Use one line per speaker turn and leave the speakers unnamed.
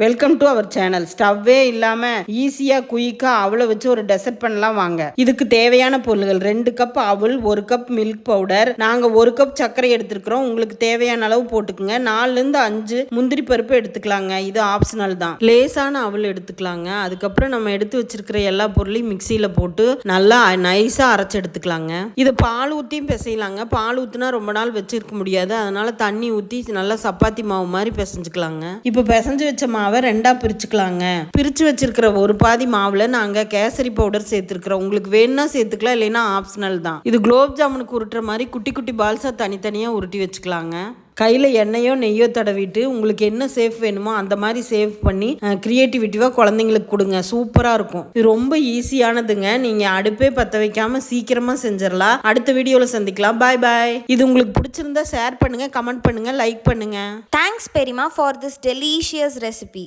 Welcome to our channel. ஸ்டவ்வே இல்லாமல் ஈஸியாக குயிக்காக அவளை வச்சு ஒரு டெசர்ட் பண்ணலாம் வாங்க. இதுக்கு தேவையான பொருள்கள் 2 கப் அவல், 1 கப் மில்க் பவுடர், நாங்கள் 1 கப் சர்க்கரை எடுத்துருக்கிறோம். உங்களுக்கு தேவையான அளவு போட்டுக்குங்க. 4லேருந்து 5 முந்திரி பருப்பு எடுத்துக்கலாங்க. இது ஆப்ஷனல் தான். லேசான அவல் எடுத்துக்கலாங்க. அதுக்கப்புறம் நம்ம எடுத்து வச்சிருக்கிற எல்லா பொருளையும் மிக்சியில் போட்டு நல்லா நைஸாக அரைச்சி எடுத்துக்கலாங்க. இதை பால் ஊற்றியும் பிசையலாங்க. பால் ஊற்றினா ரொம்ப நாள் வச்சிருக்க முடியாது. அதனால தண்ணி ஊற்றி நல்லா சப்பாத்தி மாவு மாதிரி பிசைஞ்சுக்கலாங்க. இப்போ பிசைஞ்சு வச்ச மாவை 2ஆ பிரிச்சுக்கலாங்க. பிரிச்சு வச்சிருக்கிற ஒரு பாதி மாவுல நாங்க கேசரி பவுடர் சேர்த்திருக்கிறோம். உங்களுக்கு வேணும்னா சேர்த்துக்கலாம், இல்லைன்னா ஆப்ஷனல் தான். இது குலோப் ஜாமுனுக்கு உருட்டுற மாதிரி குட்டி குட்டி பால்ஸா தனித்தனியா உருட்டி வச்சுக்கலாங்க. கையில் எண்ணெயோ நெய்யோ தடவிட்டு உங்களுக்கு என்ன சேஃப் வேணுமோ அந்த மாதிரி சேவ் பண்ணி கிரியேட்டிவிட்டிவாக குழந்தைங்களுக்கு கொடுங்க. சூப்பராக இருக்கும். இது ரொம்ப ஈஸியானதுங்க. நீங்கள் அடுப்பே பற்ற வைக்காமல் சீக்கிரமாக செஞ்சிடலாம். அடுத்த வீடியோவில் சந்திக்கலாம். பாய் பாய். இது உங்களுக்கு பிடிச்சிருந்தா ஷேர் பண்ணுங்கள், கமெண்ட் பண்ணுங்கள், லைக் பண்ணுங்கள்.
Thanks Perima for this delicious recipe.